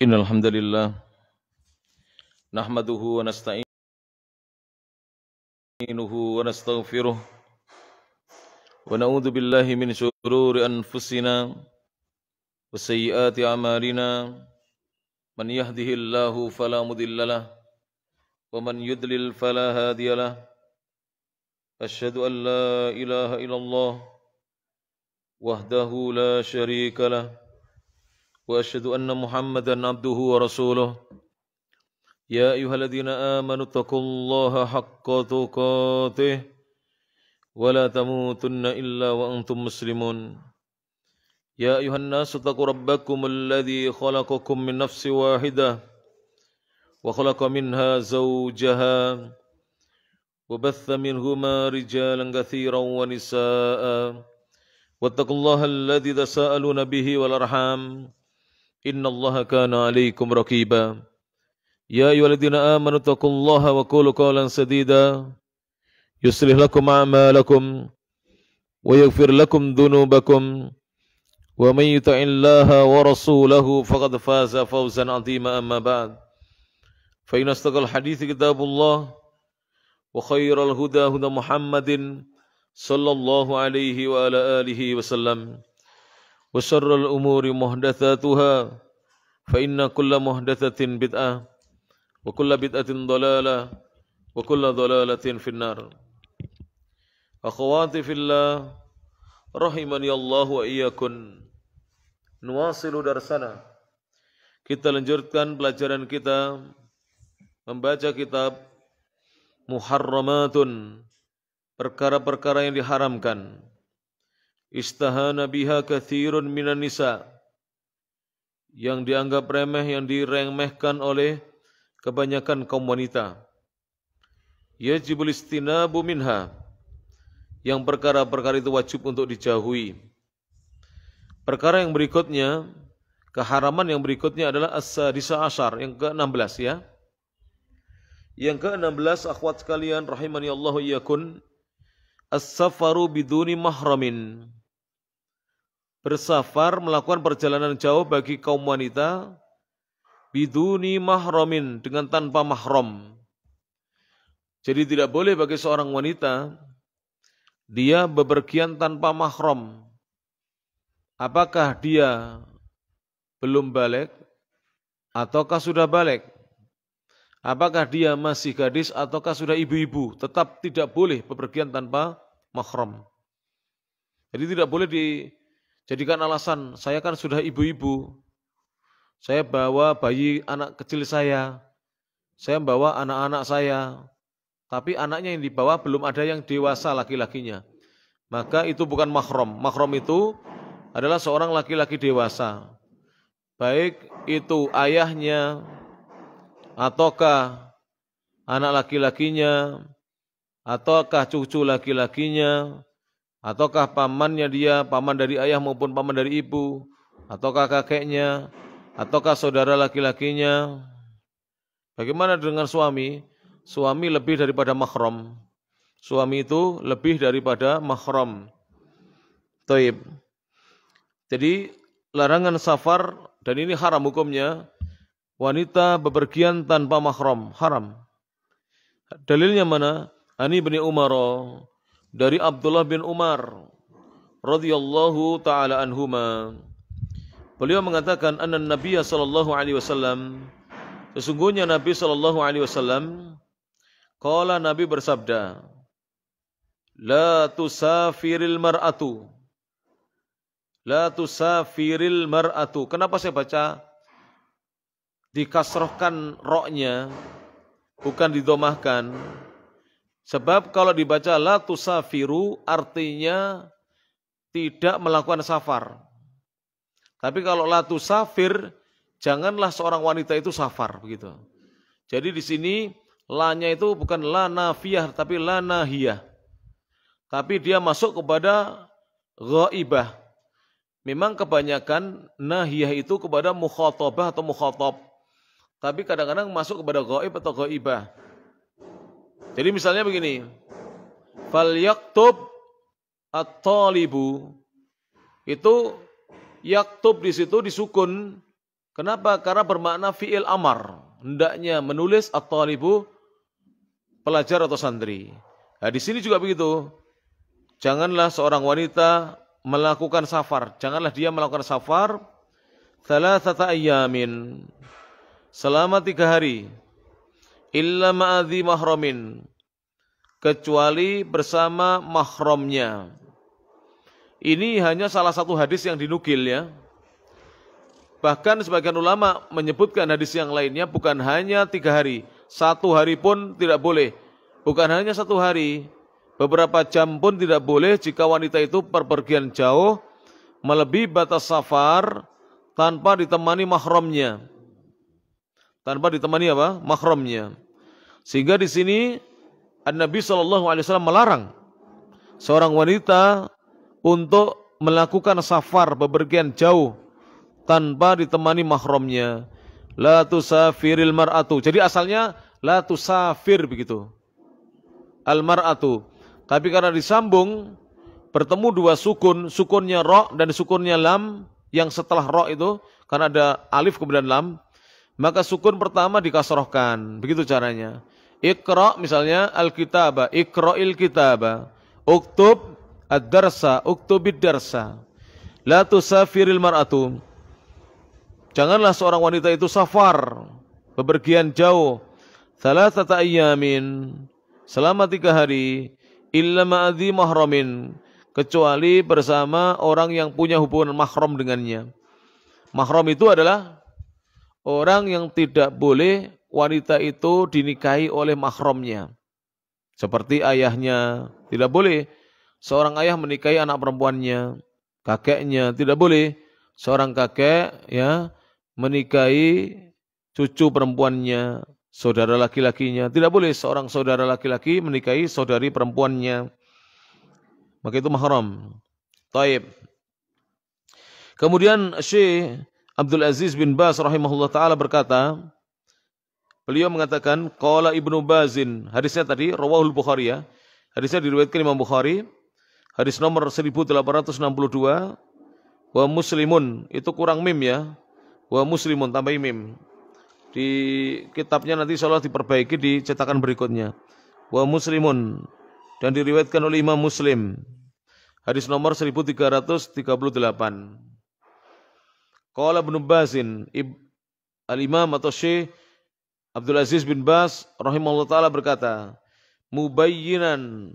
Innal hamdalillah nahmaduhu wa nasta'inuhu wa nastaghfiruh wa na'udzu billahi min shururi anfusina wa sayyiati a'malina man yahdihillahu fala mudhillalah wa man yudlil fala hadiyalah asyhadu an la ilaha illallah wahdahu la syarikalah wa asyhadu anna Muhammadan abduhu wa rasuluh. Ya ayyuhalladzina amanu taqullaha haqqa tuqatih wa la tamutunna illa wa antum muslimun. Ya ayyuhan nasu taqu rabbakum alladzi khalaqakum min nafsin wahidah wa khalaqa minha zawjaha wa batha minhuma rijalan katsiran wa nisaa'a wattaqullaha alladzi tasaaluna bihi wal arham innallaha kana 'alaikum raqiba. Ya ayyuhalladzina amanu taqullaha wa qulu qawlan sadida yuslih lakum a'malakum wa yaghfir lakum dhunubakum wa may yuti'illaha wa rasulahu faqad faza fawzan 'azima amma ba'd. Fa inna astaqal hadithi kitabullah wa khairal huda huda Muhammadin sallallahu alaihi wa ala alihi wasallam. Wa syarrul umuri muhdatsatuha fa inna kulla muhdatsatin bid'ah wa kulla bid'atin dhalalah wa kulla dhalalatin finnar. Akhwati fillah rahimani Allah wa iyyakum. Nuwasilu darsana. Kita lanjutkan pelajaran kita membaca kitab Muharramatun, perkara-perkara yang diharamkan. Istahana biha katsirun minan nisa, yang dianggap remeh, yang diremehkan oleh kebanyakan kaum wanita. Yajibul istinabu minha, yang perkara-perkara itu wajib untuk dijauhi. Perkara yang berikutnya, keharaman yang berikutnya adalah as-sadisa asyar, yang ke-16 ya. Yang ke-16 akhwat sekalian rahimani Allah wa iyyakum, as-safaru biduni mahramin. Bersafar, melakukan perjalanan jauh bagi kaum wanita biduni mahramin, dengan tanpa mahram. Jadi tidak boleh bagi seorang wanita dia bepergian tanpa mahram. Apakah dia belum balik ataukah sudah balik? Apakah dia masih gadis ataukah sudah ibu-ibu? Tetap tidak boleh bepergian tanpa mahram. Jadi tidak boleh dijadikan alasan, saya kan sudah ibu-ibu, saya bawa bayi anak kecil saya bawa anak-anak saya, tapi anaknya yang dibawa belum ada yang dewasa laki-lakinya. Maka itu bukan mahram. Mahram itu adalah seorang laki-laki dewasa. Baik itu ayahnya, ataukah anak laki-lakinya, ataukah cucu laki-lakinya, ataukah pamannya dia, paman dari ayah maupun paman dari ibu, ataukah kakeknya, ataukah saudara laki-lakinya. Bagaimana dengan suami? Suami lebih daripada mahram. Suami itu lebih daripada mahram. Taib. Jadi larangan safar, dan ini haram hukumnya, wanita bepergian tanpa mahram, haram. Dalilnya mana? Ani bin Umar, dari Abdullah bin Umar radhiyallahu taala anhuma. Beliau mengatakan anna Nabiy sallallahu alaihi wasallam, sesungguhnya Nabi sallallahu alaihi wasallam, qala, Nabi bersabda, la tusafiril mar'atu. La tusafiril mar'atu. Kenapa saya baca dikasrohkan roknya, bukan didomahkan? Sebab kalau dibaca la tusafiru artinya tidak melakukan safar. Tapi kalau la tusafir, janganlah seorang wanita itu safar, begitu. Jadi di sini la-nya itu bukan la nafiyah tapi la nahiyah. Tapi dia masuk kepada ghaibah. Memang kebanyakan nahiyah itu kepada mukhatabah atau mukhatab. Tapi kadang-kadang masuk kepada ghaib atau ghaibah. Jadi misalnya begini, fal yaktub at-talibu, itu yaktub di situ disukun, Kenapa? Karena bermakna fi'il amar. Hendaknya menulis at-talibu, pelajar atau santri. Nah, di sini juga begitu. Janganlah seorang wanita melakukan safar. Janganlah dia melakukan safar thalathata ayyamin, selama 3 hari. Illa ma'adhi mahramin, kecuali bersama mahramnya. Ini hanya salah satu hadis yang dinukil ya. Bahkan sebagian ulama menyebutkan hadis yang lainnya bukan hanya 3 hari. 1 hari pun tidak boleh. Bukan hanya 1 hari. Beberapa jam pun tidak boleh jika wanita itu perpergian jauh melebihi batas safar tanpa ditemani mahramnya. Tanpa ditemani apa? Mahramnya. Sehingga di sini An-Nabi SAW melarang seorang wanita untuk melakukan safar bepergian jauh tanpa ditemani mahramnya. La tusafiril mar'atu. Jadi asalnya la tusafir begitu. Al mar'atu. Tapi karena disambung bertemu 2 sukun, sukunnya ro dan sukunnya lam yang setelah ro itu karena ada alif kemudian lam, maka sukun pertama dikasrohkan. Begitu caranya. Iqra misalnya al-kitaba, iqra'il kitaba. Uktub ad-darsa, uktubid darsa. La tusafiril mar'atu. Janganlah seorang wanita itu safar, bepergian jauh, thalathata ayyamin, selama 3 hari, illa ma'adhi mahramin, kecuali bersama orang yang punya hubungan mahram dengannya. Mahram itu adalah orang yang tidak boleh wanita itu dinikahi oleh mahramnya. Seperti ayahnya, tidak boleh seorang ayah menikahi anak perempuannya, kakeknya, tidak boleh seorang kakek ya menikahi cucu perempuannya, saudara laki-lakinya. Tidak boleh seorang saudara laki-laki menikahi saudari perempuannya. Maka itu mahram. Taib. Kemudian Syekh Abdul Aziz bin Baz rahimahullah ta'ala berkata, beliau mengatakan, qala Ibnu Bazin, hadisnya tadi, rawahul Bukhari ya. Hadisnya diriwayatkan Imam Bukhari. Hadis nomor 1862. Wa muslimun, itu kurang mim ya. Wa muslimun, tambah mim. Di kitabnya nanti insyaallah diperbaiki di cetakan berikutnya. Wa muslimun, dan diriwayatkan oleh Imam Muslim. Hadis nomor 1338. Qala Ibnu Bazin, Al-Imam atau Syekh Abdul Aziz bin Baz rahimahullah ta'ala berkata, mubayyinan,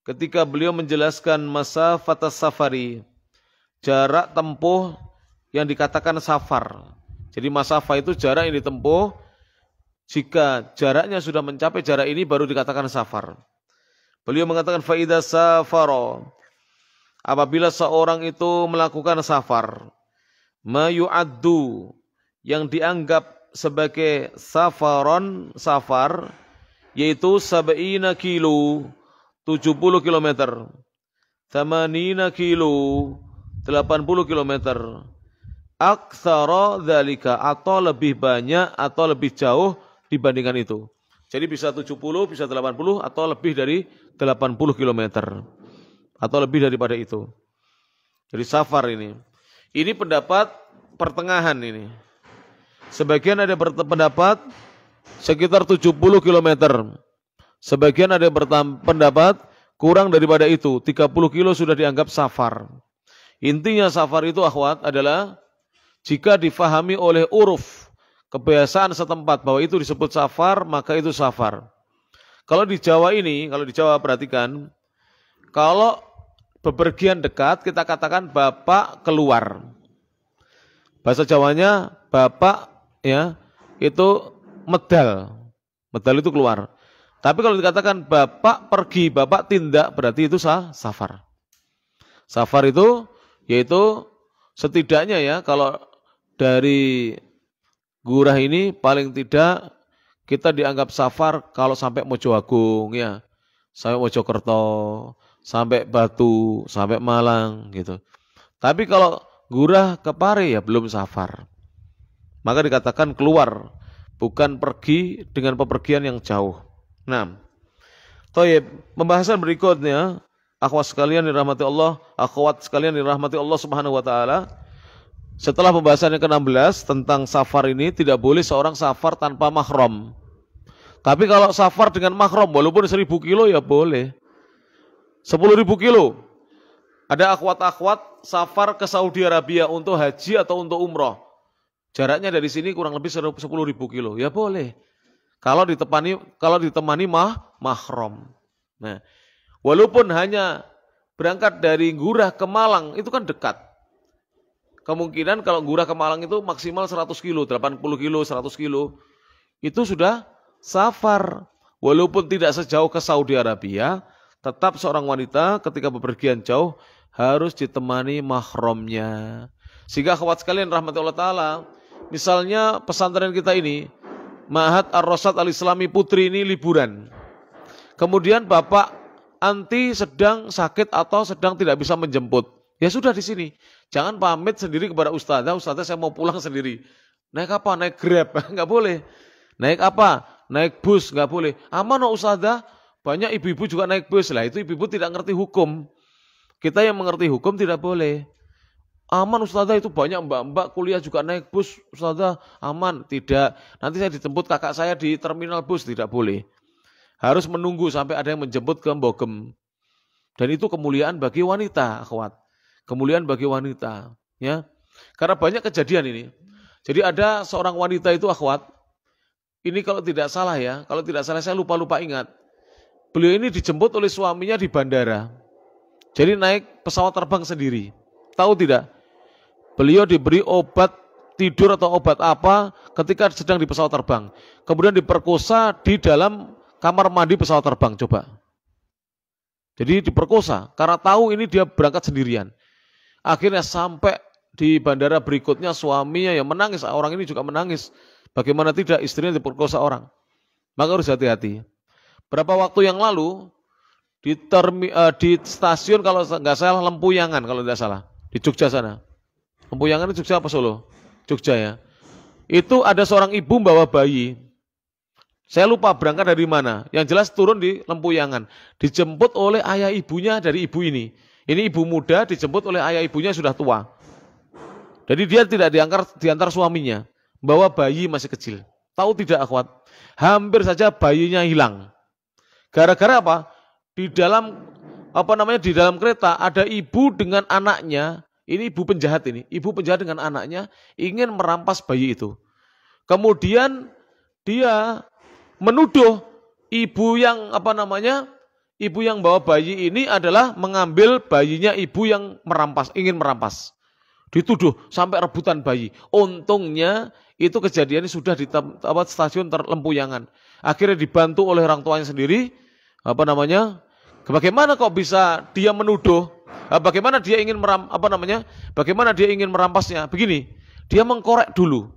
ketika beliau menjelaskan masafatas safari, jarak tempuh yang dikatakan safar. Jadi masafah itu jarak yang ditempuh, jika jaraknya sudah mencapai jarak ini baru dikatakan safar. Beliau mengatakan faida safara, apabila seorang itu melakukan safar, ma yu'addu, yang dianggap sebagai safaron, safar, yaitu 70 kilo, 70 kilometer, 80 kilo, 80 kilometer, aktsara dzalika, atau lebih banyak atau lebih jauh dibandingkan itu. Jadi bisa 70, bisa 80 atau lebih dari 80 kilometer atau lebih daripada itu. Jadi safar ini. Ini pendapat pertengahan ini. Sebagian ada pendapat sekitar 70 kilometer. Sebagian ada pendapat kurang daripada itu, 30 kilo sudah dianggap safar. Intinya safar itu akhwat adalah jika difahami oleh uruf, kebiasaan setempat bahwa itu disebut safar, maka itu safar. Kalau di Jawa ini, kalau di Jawa perhatikan, kalau bepergian dekat kita katakan bapak keluar. Bahasa Jawanya bapak ya itu medal. Medal itu keluar. Tapi kalau dikatakan bapak pergi, bapak tindak, berarti itu safar. Safar itu yaitu setidaknya ya kalau dari Gurah ini paling tidak kita dianggap safar kalau sampai Mojo Agung ya, sampai Mojokerto, sampai Batu, sampai Malang gitu. Tapi kalau Gurah ke Pare ya belum safar. Maka dikatakan keluar, bukan pergi dengan pepergian yang jauh. Nah, Toyib, pembahasan berikutnya, akhwat sekalian dirahmati Allah, akhwat sekalian dirahmati Allah Subhanahu wa taala. Setelah pembahasan yang ke-16 tentang safar ini, tidak boleh seorang safar tanpa mahram. Tapi kalau safar dengan mahram, walaupun 1000 kilo ya boleh. 10.000 kilo. Ada akhwat-akhwat safar ke Saudi Arabia untuk haji atau untuk umroh. Jaraknya dari sini kurang lebih 10.000 kilo. Ya boleh. Kalau ditemani mahram. Nah, walaupun hanya berangkat dari Ngurah ke Malang, itu kan dekat. Kemungkinan kalau Ngurah ke Malang itu maksimal 100 kilo, 80 kilo, 100 kilo. Itu sudah safar. Walaupun tidak sejauh ke Saudi Arabia, tetap seorang wanita ketika bepergian jauh harus ditemani mahramnya. Sehingga akhwat sekalian rahmatullah ta'ala, misalnya pesantren kita ini, Ma'had Ar-Rasyad Al-Islami Putri ini liburan. Kemudian bapak anti sedang sakit atau sedang tidak bisa menjemput. Ya sudah di sini. Jangan pamit sendiri kepada ustazah, ustazah saya mau pulang sendiri. Naik apa? Naik Grab? Enggak boleh. Naik apa? Naik bus? Enggak boleh. Aman oh ustazah, banyak ibu-ibu juga naik bus. Lah itu ibu-ibu tidak ngerti hukum. Kita yang mengerti hukum tidak boleh. Aman ustazah, itu banyak mbak-mbak kuliah juga naik bus. Ustazah aman? Tidak. Nanti saya dijemput kakak saya di terminal bus. Tidak boleh. Harus menunggu sampai ada yang menjemput ke Mbogem. Dan itu kemuliaan bagi wanita, akhwat. Kemuliaan bagi wanita, ya. Karena banyak kejadian ini. Jadi ada seorang wanita itu, akhwat. Ini kalau tidak salah ya, kalau tidak salah saya lupa ingat. Beliau ini dijemput oleh suaminya di bandara. Jadi naik pesawat terbang sendiri. Tahu tidak? Beliau diberi obat tidur atau obat apa ketika sedang di pesawat terbang. Kemudian diperkosa di dalam kamar mandi pesawat terbang, coba. Jadi diperkosa, karena tahu ini dia berangkat sendirian. Akhirnya sampai di bandara berikutnya suaminya yang menangis, orang ini juga menangis. Bagaimana tidak, istrinya diperkosa orang. Maka harus hati-hati. Berapa waktu yang lalu, di stasiun kalau nggak salah Lempuyangan, kalau tidak salah. Di Jogja sana. Lempuyangan itu Jogja apa Solo? Jogja ya. Itu ada seorang ibu membawa bayi. Saya lupa berangkat dari mana. Yang jelas turun di Lempuyangan. Dijemput oleh ayah ibunya dari ibu ini. Ini ibu muda dijemput oleh ayah ibunya sudah tua. Jadi dia tidak diantar suaminya. Bawa bayi masih kecil. Tahu tidak akhwat? Hampir saja bayinya hilang. Gara-gara apa? Di dalam kereta ada ibu dengan anaknya. Ini ibu penjahat ini. Ibu penjahat dengan anaknya ingin merampas bayi itu. Kemudian dia menuduh ibu yang bawa bayi ini adalah mengambil bayinya ibu yang ingin merampas. Dituduh sampai rebutan bayi. Untungnya itu kejadiannya sudah di stasiun Lempuyangan. Akhirnya dibantu oleh orang tuanya sendiri. Bagaimana kok bisa dia menuduh? Bagaimana dia ingin merampasnya? Begini, dia mengkorek dulu.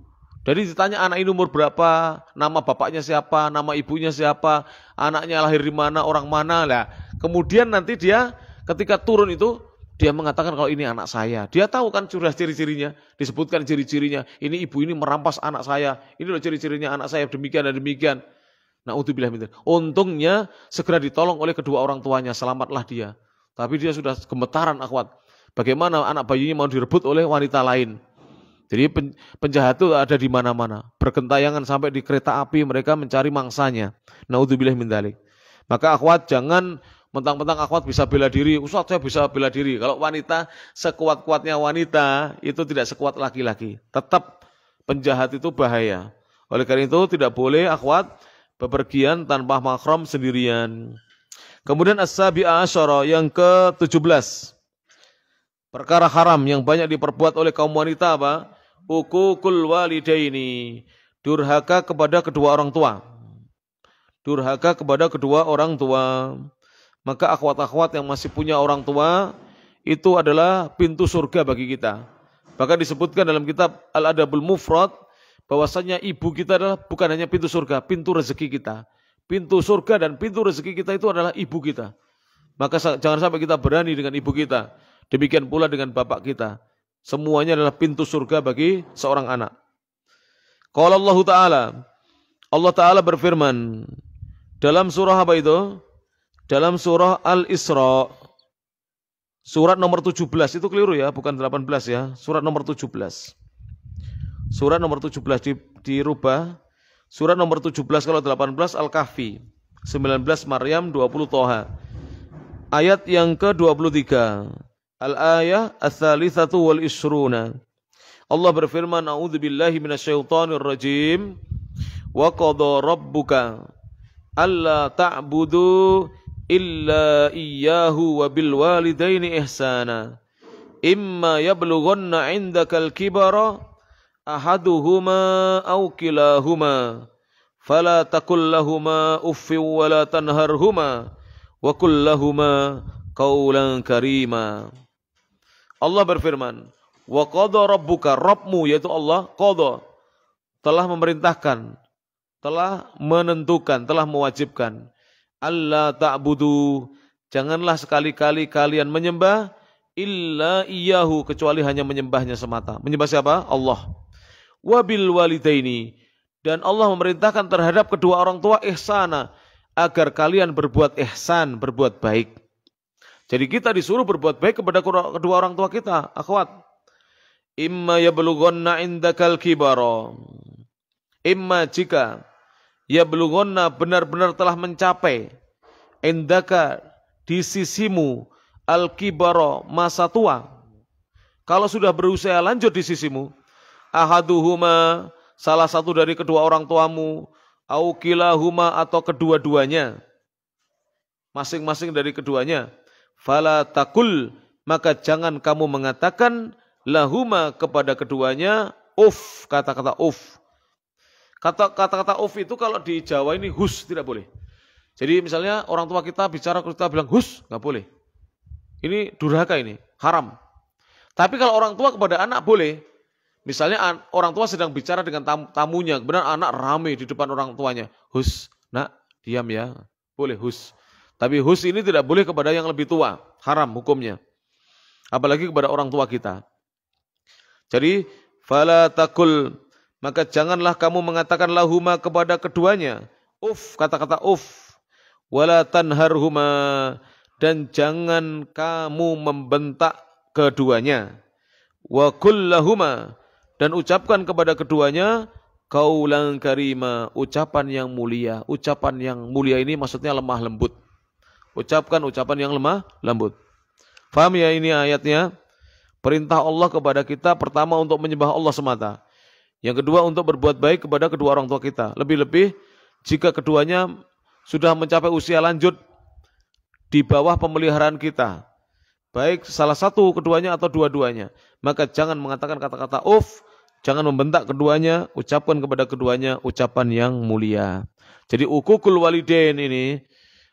Jadi ditanya anak ini umur berapa, nama bapaknya siapa, nama ibunya siapa, anaknya lahir di mana, orang mana lah. Kemudian nanti dia ketika turun itu dia mengatakan kalau ini anak saya. Dia tahu kan sudah ciri-cirinya, disebutkan ciri-cirinya. Ini ibu ini merampas anak saya. Ini loh ciri-cirinya anak saya demikian dan demikian. Na'udzubillah min dzalik. Untungnya segera ditolong oleh kedua orang tuanya, selamatlah dia. Tapi dia sudah gemetaran akhwat. Bagaimana anak bayinya mau direbut oleh wanita lain. Jadi penjahat itu ada di mana-mana. Bergentayangan sampai di kereta api mereka mencari mangsanya. Na'udzubillah min dzalik. Maka akhwat jangan mentang-mentang akhwat bisa bela diri. Ustaz saya bisa bela diri. Kalau wanita sekuat-kuatnya wanita itu tidak sekuat laki-laki. Tetap penjahat itu bahaya. Oleh karena itu tidak boleh akhwat bepergian tanpa mahram sendirian. Kemudian as-sabi'a asyara yang ke-17. Perkara haram yang banyak diperbuat oleh kaum wanita apa? Uququl walidaini. Durhaka kepada kedua orang tua. Durhaka kepada kedua orang tua. Maka akhwat-akhwat yang masih punya orang tua itu adalah pintu surga bagi kita. Bahkan disebutkan dalam kitab Al-Adabul Mufrad bahwasanya ibu kita adalah bukan hanya pintu surga, pintu rezeki kita. Pintu surga dan pintu rezeki kita itu adalah ibu kita. Maka jangan sampai kita berani dengan ibu kita. Demikian pula dengan bapak kita. Semuanya adalah pintu surga bagi seorang anak. Qala Allah Ta'ala berfirman dalam surah apa itu? Dalam surah Al-Isra. Surat nomor 17 itu keliru ya, bukan 18 ya. Surat nomor 17. Surat nomor 17 dirubah. Surat nomor 17 kalau 18 Al-Kahfi. 19 Maryam, 20 Toha. Ayat yang ke-23. Al-ayah ats-tsalitsatu wal ishruna. Allah berfirman, A'udzubillahi minasyaitonir rajim. Wa qada rabbuka alla ta'budu illa iyyahu wa bil walidaini ihsana. Imma yablughanna 'indakal kibara ahaduhuma aw kilahuma fala taqul lahumā uffin wa la tanharhumā wa qul lahumā qawlan karīmā. Allah berfirman, wa qada rabbuka, Rabbmu yaitu Allah, qada, telah memerintahkan, telah menentukan, telah mewajibkan, alla ta'budu, janganlah sekali-kali kalian menyembah illa iyyahu, kecuali hanya menyembahnya semata. Menyembah siapa? Allah. Wabil walidaini, dan Allah memerintahkan terhadap kedua orang tua ihsana, agar kalian berbuat ihsan, berbuat baik. Jadi kita disuruh berbuat baik kepada kedua orang tua kita, akhwat. Imma yablughanna indakal kibara, imma jika yablughanna benar-benar telah mencapai indaka di sisimu al-kibara masa tua. Kalau sudah berusia lanjut di sisimu, ahaduhuma salah satu dari kedua orang tuamu, au kilahuma atau kedua-duanya, masing-masing dari keduanya, fala takul, maka jangan kamu mengatakan lahuma kepada keduanya uf, kata-kata uf. Kata-kata uf itu kalau di Jawa ini hus, tidak boleh. Jadi misalnya orang tua kita bicara, kita bilang hus, nggak boleh. Ini durhaka, ini haram. Tapi kalau orang tua kepada anak boleh. Misalnya orang tua sedang bicara dengan tamunya, kemudian anak rame di depan orang tuanya, hus, nak diam ya, boleh hus. Tapi hus ini tidak boleh kepada yang lebih tua, haram hukumnya. Apalagi kepada orang tua kita. Jadi fala takul, maka janganlah kamu mengatakan lahuma kepada keduanya uf, kata-kata uf, wala tanharhuma, dan jangan kamu membentak keduanya, wa qul lahuma, dan ucapkan kepada keduanya qaulan karima, ucapan yang mulia. Ucapan yang mulia ini maksudnya lemah lembut. Ucapkan ucapan yang lemah lembut. Faham ya ini ayatnya? Perintah Allah kepada kita pertama untuk menyembah Allah semata. Yang kedua untuk berbuat baik kepada kedua orang tua kita. Lebih-lebih jika keduanya sudah mencapai usia lanjut di bawah pemeliharaan kita. Baik salah satu keduanya atau dua-duanya. Maka jangan mengatakan kata-kata uf, jangan membentak keduanya, ucapkan kepada keduanya ucapan yang mulia. Jadi uququl walidain ini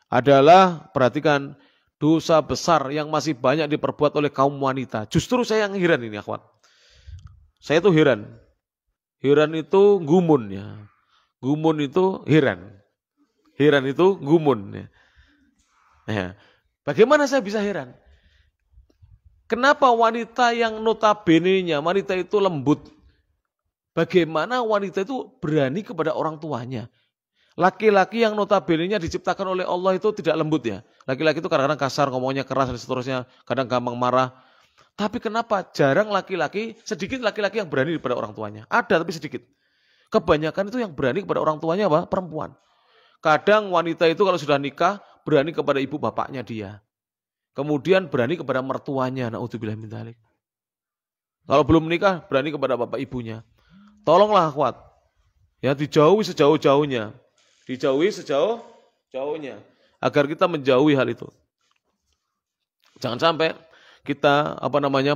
adalah, perhatikan, dosa besar yang masih banyak diperbuat oleh kaum wanita. Justru saya yang heran ini, akhwat. Saya itu heran. Heran itu gumun ya. Gumun itu heran. Heran itu gumun ya. Ya. Bagaimana saya bisa heran? Kenapa wanita yang notabene-nya, wanita itu lembut, bagaimana wanita itu berani kepada orang tuanya? Laki-laki yang notabene-nya diciptakan oleh Allah itu tidak lembut ya. Laki-laki itu kadang-kadang kasar, ngomongnya keras dan seterusnya, kadang gampang marah. Tapi kenapa jarang laki-laki, sedikit laki-laki yang berani kepada orang tuanya? Ada tapi sedikit. Kebanyakan itu yang berani kepada orang tuanya apa? Perempuan. Kadang wanita itu kalau sudah nikah berani kepada ibu bapaknya dia. Kemudian berani kepada mertuanya, naudzubillah min dzalik. Kalau belum menikah berani kepada bapak ibunya. Tolonglah akhwat. Ya, dijauhi sejauh-jauhnya. Dijauhi sejauh-jauhnya agar kita menjauhi hal itu. Jangan sampai kita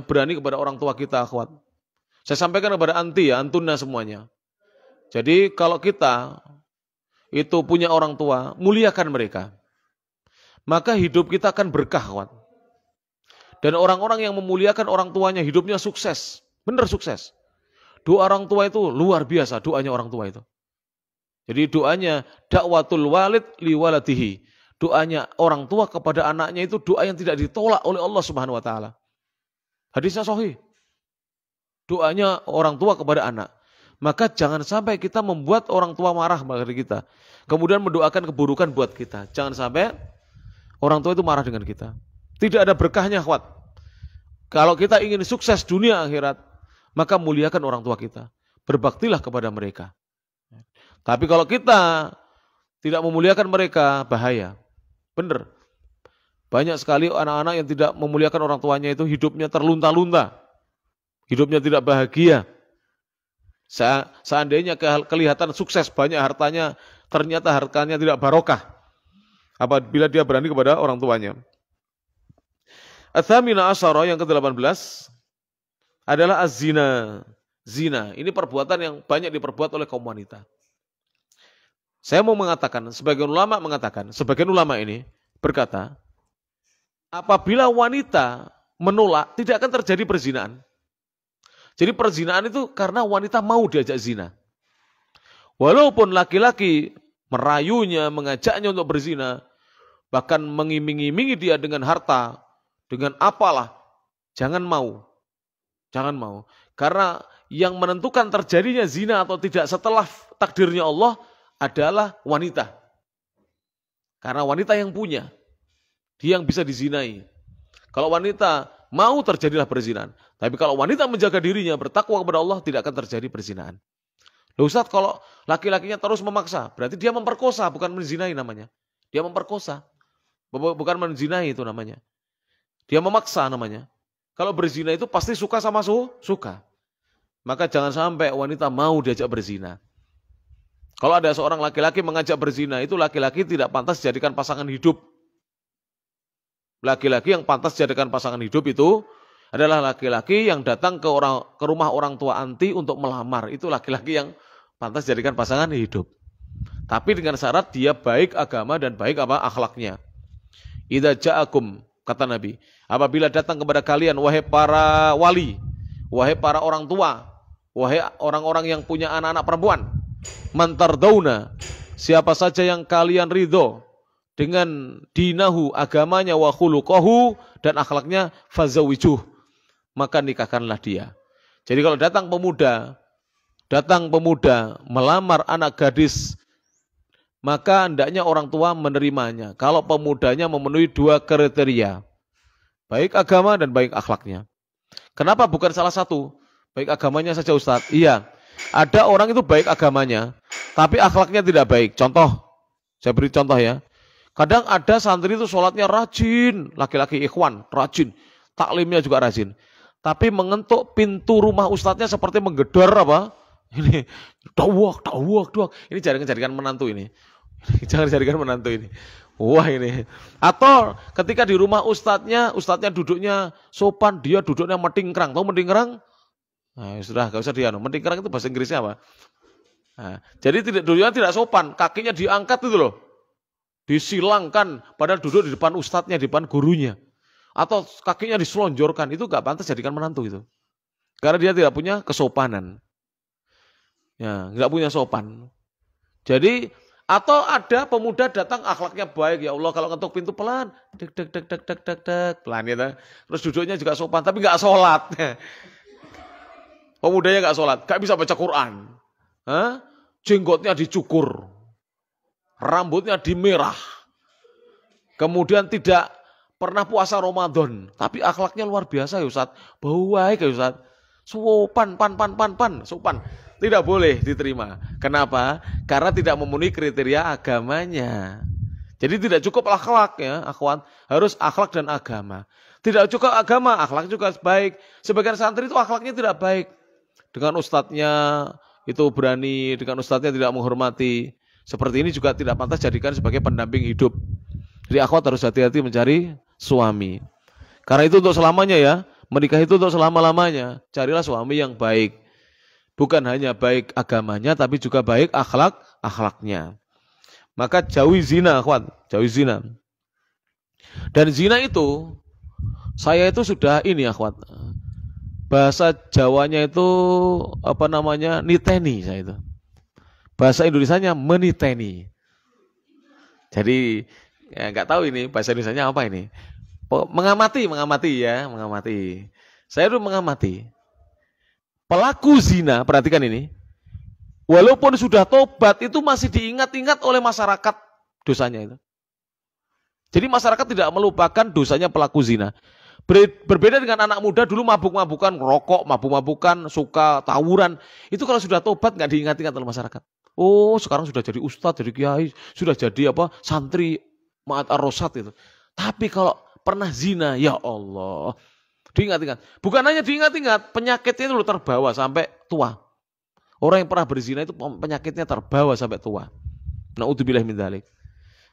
berani kepada orang tua kita, akhwat. Saya sampaikan kepada anti ya, antuna semuanya. Jadi kalau kita itu punya orang tua, muliakan mereka. Maka hidup kita akan berkah, kawan. Dan orang-orang yang memuliakan orang tuanya, hidupnya sukses. Benar sukses. Doa orang tua itu luar biasa, doanya orang tua itu. Jadi doanya dakwatul walid li waladihi. Doanya orang tua kepada anaknya itu doa yang tidak ditolak oleh Allah Subhanahu wa taala. Hadisnya sahih. Doanya orang tua kepada anak. Maka jangan sampai kita membuat orang tua marah pada kita. Kemudian mendoakan keburukan buat kita. Jangan sampai orang tua itu marah dengan kita. Tidak ada berkahnya, akhwat. Kalau kita ingin sukses dunia akhirat, maka muliakan orang tua kita. Berbaktilah kepada mereka. Tapi kalau kita tidak memuliakan mereka, bahaya. Benar. Banyak sekali anak-anak yang tidak memuliakan orang tuanya itu hidupnya terlunta-lunta. Hidupnya tidak bahagia. Seandainya kelihatan sukses, banyak hartanya, ternyata hartanya tidak barokah. Apabila dia berani kepada orang tuanya. Ats-tsamina asyara yang ke-18 adalah az-zina. Zina, ini perbuatan yang banyak diperbuat oleh kaum wanita. Saya mau mengatakan, sebagian ulama ini berkata, apabila wanita menolak, tidak akan terjadi perzinaan. Jadi perzinaan itu karena wanita mau diajak zina. Walaupun laki-laki merayunya, mengajaknya untuk berzina, bahkan mengiming-imingi dia dengan harta, dengan apalah, jangan mau. Jangan mau. Karena yang menentukan terjadinya zina atau tidak setelah takdirnya Allah adalah wanita. Karena wanita yang punya. Dia yang bisa dizinai. Kalau wanita mau, terjadilah perzinahan. Tapi kalau wanita menjaga dirinya, bertakwa kepada Allah, tidak akan terjadi perzinahan. Loh Ustaz, kalau laki-lakinya terus memaksa, berarti dia memperkosa, bukan menzinai namanya. Dia memperkosa. Bukan menzinai itu namanya. Dia memaksa namanya. Kalau berzina itu pasti suka sama suka. Maka jangan sampai wanita mau diajak berzina. Kalau ada seorang laki-laki mengajak berzina, itu laki-laki tidak pantas dijadikan pasangan hidup. Laki-laki yang pantas dijadikan pasangan hidup itu adalah laki-laki yang datang ke rumah orang tua anti untuk melamar. Itu laki-laki yang pantas dijadikan pasangan hidup. Tapi dengan syarat dia baik agama dan baik akhlaknya. Idza ja'akum, kata Nabi, apabila datang kepada kalian, wahai para wali, wahai para orang tua, wahai orang-orang yang punya anak-anak perempuan, mantardauna, siapa saja yang kalian ridho dengan dinahu, agamanya, wa khuluquhu, dan akhlaknya, fazawijuh, maka nikahkanlah dia. Jadi kalau datang pemuda melamar anak gadis, maka hendaknya orang tua menerimanya. Kalau pemudanya memenuhi 2 kriteria, baik agama dan baik akhlaknya. Kenapa bukan salah satu? Baik agamanya saja Ustaz. Iya, ada orang itu baik agamanya, tapi akhlaknya tidak baik. Contoh, saya beri contoh ya. Kadang ada santri itu sholatnya rajin, laki-laki ikhwan, rajin. Taklimnya juga rajin. Tapi mengetuk pintu rumah ustadznya seperti menggedor apa? Ini, dawak. Ini jaringan menantu ini. Jangan jadikan menantu ini. Wah ini. Atau ketika di rumah ustadznya duduknya sopan, dia duduknya metingkrang. Tahu metingkrang? Nah, sudah, gak usah dia. Metingkrang itu bahasa Inggrisnya apa? Nah, jadi duduknya tidak sopan, kakinya diangkat itu loh. Disilangkan, padahal duduk di depan ustadznya, di depan gurunya. Atau kakinya diselonjorkan, itu gak pantas jadikan menantu itu. Karena dia tidak punya kesopanan. Ya, gak punya sopan. Jadi, atau ada pemuda datang akhlaknya baik, ya Allah kalau ngetuk pintu pelan, dek, pelan ya. Terus duduknya juga sopan, tapi gak sholat. Pemudanya gak sholat, gak bisa baca Quran. Jenggotnya dicukur, rambutnya dimerah, kemudian tidak pernah puasa Ramadan, tapi akhlaknya luar biasa ya Ustaz, bau baik ya Ustaz, sopan, sopan, tidak boleh diterima. Kenapa? Karena tidak memenuhi kriteria agamanya. Jadi tidak cukup akhlak ya, akhwat, harus akhlak dan agama. Tidak cukup agama, akhlak juga baik. Sebagian santri itu akhlaknya tidak baik. Dengan ustadznya itu berani, dengan ustadznya tidak menghormati. Seperti ini juga tidak pantas jadikan sebagai pendamping hidup. Jadi akhwat harus hati-hati mencari suami. Karena itu untuk selamanya ya. Menikah itu untuk selama-lamanya. Carilah suami yang baik. Bukan hanya baik agamanya, tapi juga baik akhlaknya. Maka jauhi zina, akhwat. Jauhi zina. Dan zina itu, saya itu sudah ini akhwat. Bahasa Jawanya itu niteni saya itu. Bahasa Indonesianya meniteni. Jadi ya nggak tahu ini bahasa Indonesianya apa ini. Mengamati ya, mengamati. Saya itu mengamati. Pelaku zina, perhatikan ini. Walaupun sudah tobat itu masih diingat-ingat oleh masyarakat dosanya itu. Jadi masyarakat tidak melupakan dosanya pelaku zina. Berbeda dengan anak muda dulu mabuk-mabukan, rokok, mabuk-mabukan, suka tawuran. Itu kalau sudah tobat nggak diingat-ingat oleh masyarakat. Oh, sekarang sudah jadi ustadz, jadi kiai, sudah jadi santri Ma'at ar-Rosad itu. Tapi kalau pernah zina, ya Allah, diingat-ingat. Bukan hanya diingat-ingat, penyakitnya itu terbawa sampai tua. Orang yang pernah berzina itu penyakitnya terbawa sampai tua. Na'udzubillah min dzalik.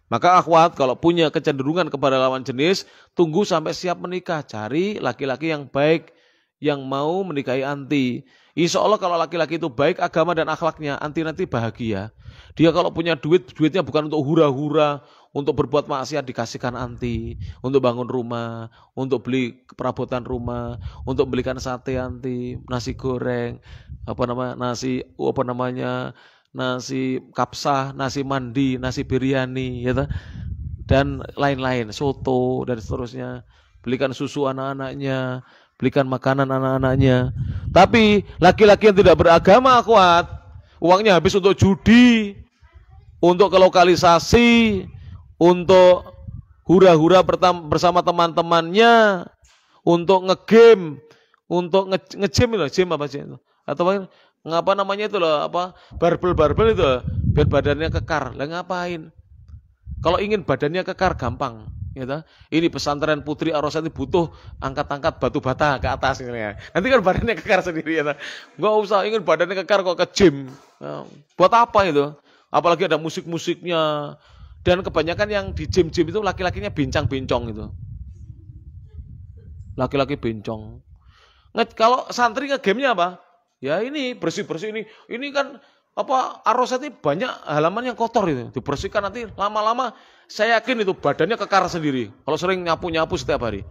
Maka akhwat kalau punya kecenderungan kepada lawan jenis, tunggu sampai siap menikah. Cari laki-laki yang baik, yang mau menikahi anti. Insya Allah kalau laki-laki itu baik agama dan akhlaknya, anti nanti bahagia. Dia kalau punya duit, duitnya bukan untuk hura-hura, untuk berbuat maksiat dikasihkan anti, untuk bangun rumah, untuk beli perabotan rumah, untuk belikan sate anti, nasi goreng, nasi kapsah, nasi mandi, nasi biryani, ya, dan lain-lain, soto dan seterusnya. Belikan susu anak-anaknya, belikan makanan anak-anaknya. Tapi laki-laki yang tidak beragama kuat, uangnya habis untuk judi, untuk kelokalisasi, untuk hura-hura bersama teman-temannya, untuk ngegame, untuk ngegame apa sih itu? Atau ngapa namanya itu loh, barbel itu loh, biar badannya kekar. Lah ngapain? Kalau ingin badannya kekar gampang, gitu. Ini pesantren Putri Ar-Rosad butuh angkat-angkat batu bata ke atas gitu ya. Nanti kan badannya kekar sendiri ya. Enggak usah ingin badannya kekar kok ke gym. Nah, buat apa itu? Apalagi ada musik-musiknya. Dan kebanyakan yang di gym-gym itu laki-lakinya bincang-bincong itu. Laki-laki bincong. Kalau santri nge-game-nya apa? Ya ini bersih-bersih ini. Ini kan Ar-Rosad ini banyak halaman yang kotor itu. Dibersihkan nanti lama-lama saya yakin itu badannya kekar sendiri. Kalau sering nyapu-nyapu setiap hari.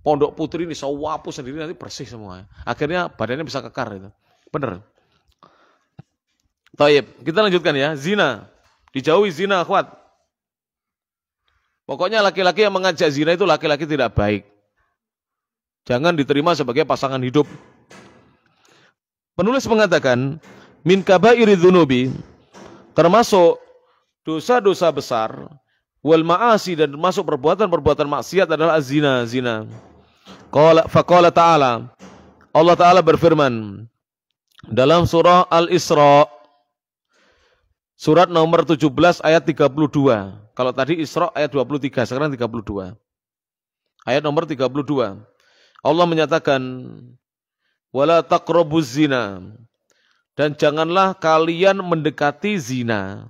Pondok Putri ini sawapu sendiri nanti bersih semua. Akhirnya badannya bisa kekar itu. Bener. Taib, kita lanjutkan ya. Zina. Dijauhi zina, akhwat. Pokoknya laki-laki yang mengajak zina itu laki-laki tidak baik. Jangan diterima sebagai pasangan hidup. Penulis mengatakan, min kabairi dzunubi, termasuk dosa-dosa besar, wal ma'asi, dan termasuk perbuatan-perbuatan maksiat adalah az-zina, zina. Faqala ta'ala, Allah Ta'ala berfirman dalam surah Al-Isra, surat nomor 17 ayat 32. Kalau tadi Isra ayat 23, sekarang 32. Ayat nomor 32. Allah menyatakan, wala taqrabuz zina, dan janganlah kalian mendekati zina.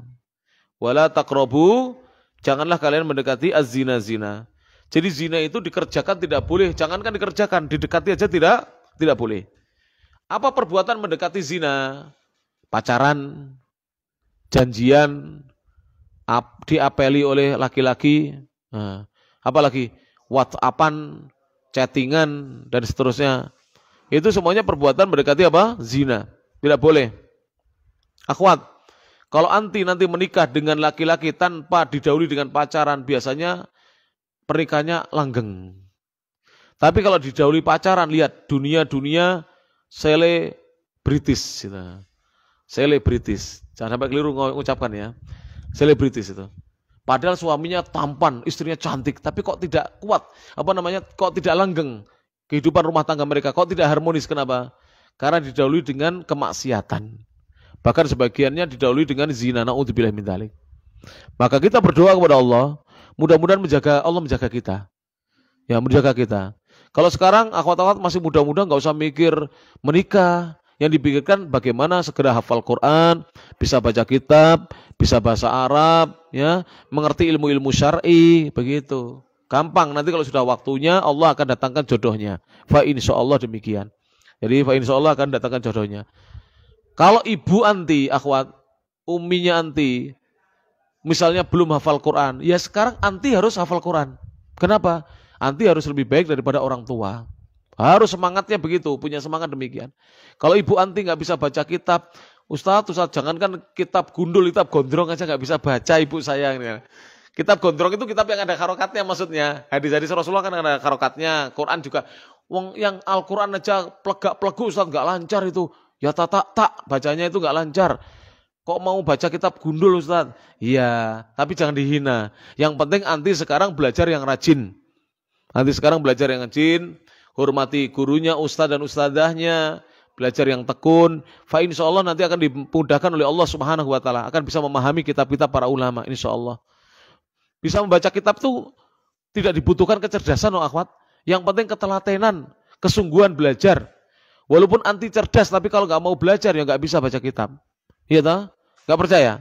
Wala taqrabu, janganlah kalian mendekati az-zina, zina. Jadi zina itu dikerjakan tidak boleh, jangankan dikerjakan, didekati aja tidak boleh. Apa perbuatan mendekati zina? Pacaran, janjian, diapeli oleh laki-laki, apalagi WhatsAppan, chattingan, dan seterusnya. Itu semuanya perbuatan mendekati zina. Tidak boleh. Akhwat, kalau anti nanti menikah dengan laki-laki tanpa didahului dengan pacaran, biasanya pernikahannya langgeng. Tapi kalau didahului pacaran, lihat dunia-dunia selebritis. Selebritis. Jangan sampai keliru mengucapkan ya. Selebritis itu. Padahal suaminya tampan, istrinya cantik, tapi kok tidak kuat, kok tidak langgeng kehidupan rumah tangga mereka, kok tidak harmonis. Kenapa? Karena didahului dengan kemaksiatan. Bahkan sebagiannya didahului dengan zina, na'udzubillah min dzalik. Maka kita berdoa kepada Allah, mudah-mudahan Allah menjaga kita. Ya, menjaga kita. Kalau sekarang akhwat-akhwat masih muda-muda, enggak usah mikir menikah. Yang dipikirkan bagaimana segera hafal Quran, bisa baca kitab, bisa bahasa Arab, ya, mengerti ilmu-ilmu syar'i, begitu. Gampang, nanti kalau sudah waktunya Allah akan datangkan jodohnya. Fa insyaallah demikian. Jadi fa insyaallah akan datangkan jodohnya. Kalau ibu anti, akhwat, umminya anti, misalnya belum hafal Quran, ya sekarang anti harus hafal Quran. Kenapa? Anti harus lebih baik daripada orang tua. Harus semangatnya begitu, punya semangat demikian. Kalau ibu anti nggak bisa baca kitab, Ustaz, jangankan kitab gundul, kitab gondrong aja nggak bisa baca ibu saya. Kitab gondrong itu kitab yang ada harokatnya maksudnya. Hadis-hadis Rasulullah kan ada harokatnya. Quran juga. Wong yang Al-Quran aja plegak-plegu Ustaz nggak lancar itu. Ya tak bacanya itu nggak lancar. Kok mau baca kitab gundul Ustaz? Iya, tapi jangan dihina. Yang penting anti sekarang belajar yang rajin. Nanti sekarang belajar yang rajin, hormati gurunya, ustaz dan ustadzahnya, belajar yang tekun. Fa insyaallah nanti akan dimudahkan oleh Allah Subhanahu wa taala, akan bisa memahami kitab-kitab para ulama insyaallah. Bisa membaca kitab itu tidak dibutuhkan kecerdasan, akhwat. Yang penting ketelatenan, kesungguhan belajar. Walaupun anti cerdas, tapi kalau nggak mau belajar ya nggak bisa baca kitab. Iya toh? Nggak percaya?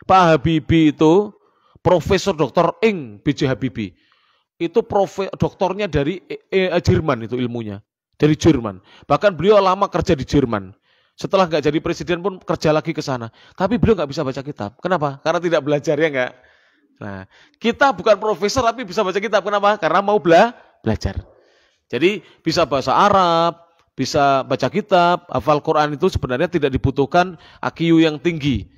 Pak Habibie itu Profesor Dr. Ing B.J. Habibie. Itu doktornya dari Jerman itu ilmunya. Dari Jerman. Bahkan beliau lama kerja di Jerman. Setelah nggak jadi presiden pun kerja lagi ke sana. Tapi beliau nggak bisa baca kitab. Kenapa? Karena tidak belajar, ya nggak? Nah, kita bukan profesor tapi bisa baca kitab. Kenapa? Karena mau belajar. Jadi bisa bahasa Arab, bisa baca kitab, hafal Quran itu sebenarnya tidak dibutuhkan IQ yang tinggi.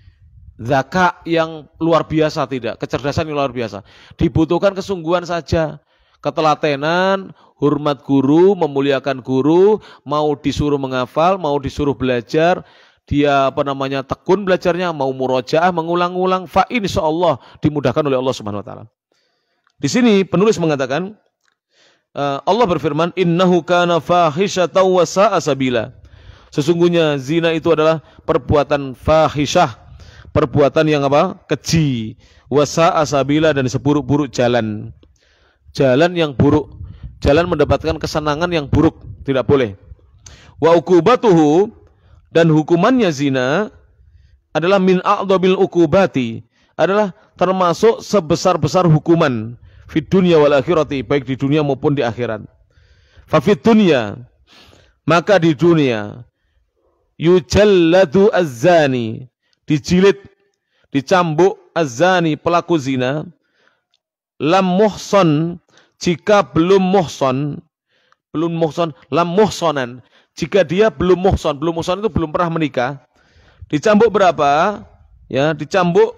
Zaka yang luar biasa tidak, kecerdasan yang luar biasa. Dibutuhkan kesungguhan saja, ketelatenan, hormat guru, memuliakan guru, mau disuruh menghafal, mau disuruh belajar, dia tekun belajarnya, mau murojaah, mengulang-ulang, fa insyaallah dimudahkan oleh Allah Subhanahu wa taala. Di sini penulis mengatakan Allah berfirman, innahu kana fahisyatan wa sa'a sabila. Sesungguhnya zina itu adalah perbuatan fahisyah, perbuatan yang keji, wasa asabila, dan seburuk-buruk jalan. Jalan yang buruk, jalan mendapatkan kesenangan yang buruk, tidak boleh. Wa uqubatuhu, dan hukumannya zina adalah min a'dhabil uqubati, adalah termasuk sebesar-besar hukuman fid dunya wal akhirati, baik di dunia maupun di akhirat. Fa fid dunya, maka di dunia, yujalladu az-zani, dijilid, dicambuk az-zani, pelaku zina, lam muhson, jika belum muhson, lam muhsonan, jika dia belum muhson itu belum pernah menikah, dicambuk berapa? Ya, dicambuk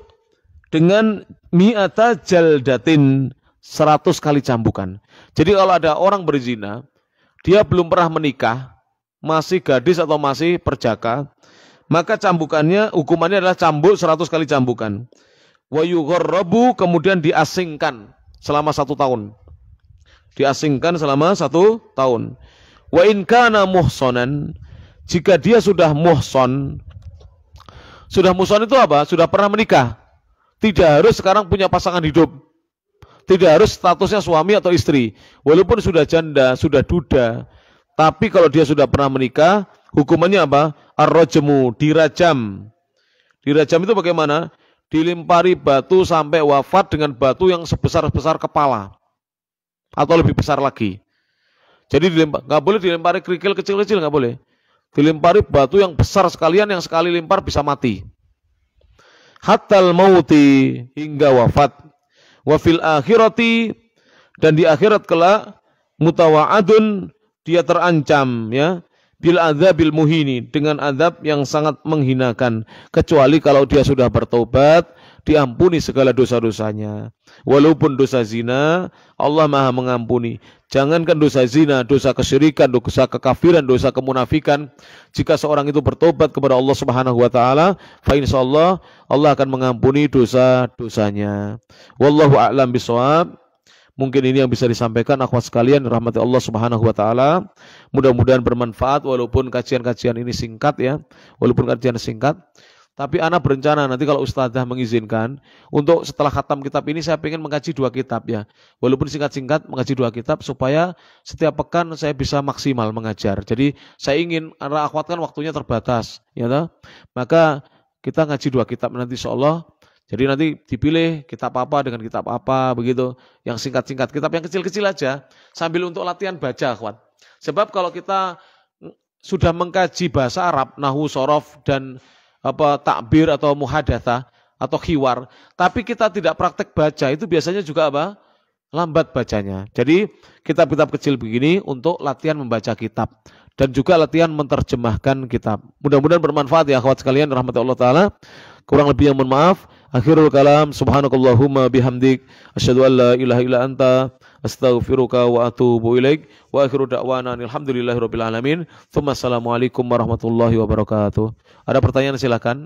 dengan mi'ata jaldatin, 100 kali cambukan. Jadi kalau ada orang berzina, dia belum pernah menikah, masih gadis atau masih perjaka, maka cambukannya, hukumannya adalah cambuk 100 kali cambukan. Wa yugharrabu, kemudian diasingkan selama 1 tahun. Diasingkan selama 1 tahun. Wa in kana muhsonan, jika dia sudah muhson. Sudah muhson itu apa? Sudah pernah menikah. Tidak harus sekarang punya pasangan hidup. Tidak harus statusnya suami atau istri. Walaupun sudah janda, sudah duda. Tapi kalau dia sudah pernah menikah, hukumannya apa? Ar-rajmu, dirajam. Dirajam itu bagaimana? Dilempari batu sampai wafat dengan batu yang sebesar-besar kepala. Atau lebih besar lagi. Jadi nggak boleh dilempari kerikil kecil-kecil, nggak boleh. Dilempari batu yang besar sekalian, yang sekali lempar bisa mati. Hatal mauti, hingga wafat. Wa fil akhirati, dan di akhirat kelak, mutawa'adun, dia terancam, ya, bil adzabil muhini, dengan azab yang sangat menghinakan, kecuali kalau dia sudah bertobat, diampuni segala dosa-dosanya. Walaupun dosa zina, Allah Maha mengampuni. Jangankan dosa zina, dosa kesyirikan, dosa kekafiran, dosa kemunafikan, jika seorang itu bertobat kepada Allah Subhanahu wa taala, fa insyaallah Allah akan mengampuni dosa-dosanya. Wallahu a'lam bishawab. Mungkin ini yang bisa disampaikan akhwat sekalian rahmati Allah Subhanahu wa taala. Mudah-mudahan bermanfaat walaupun kajian-kajian ini singkat, ya. Walaupun kajian singkat, tapi ana berencana nanti kalau ustazah mengizinkan untuk setelah khatam kitab ini saya ingin mengkaji 2 kitab, ya. Walaupun singkat-singkat mengkaji 2 kitab supaya setiap pekan saya bisa maksimal mengajar. Jadi saya ingin, karena akhwat kan waktunya terbatas, ya toh. Maka kita ngaji 2 kitab nanti insyaallah. Jadi nanti dipilih kitab apa dengan kitab apa, begitu. Yang singkat-singkat, kitab yang kecil-kecil aja, sambil untuk latihan baca, akhwat. Sebab kalau kita sudah mengkaji bahasa Arab, nahwu, shorof, dan takbir atau muhadatsah atau khiwar, tapi kita tidak praktek baca, itu biasanya juga lambat bacanya. Jadi kitab-kitab kecil begini untuk latihan membaca kitab dan juga latihan menerjemahkan kitab. Mudah-mudahan bermanfaat, ya akhwat sekalian rahmati Allah taala. Kurang lebih yang mohon maaf. Akhirul kalam, subhanakallahumma bihamdik, asyhadu an la ilaha illa anta, astaghfiruka wa atubu ilaik. Wa akhiru da'wana alhamdulillahirabbil alamin. Tsumma assalamualaikum warahmatullahi wabarakatuh. Ada pertanyaan silakan.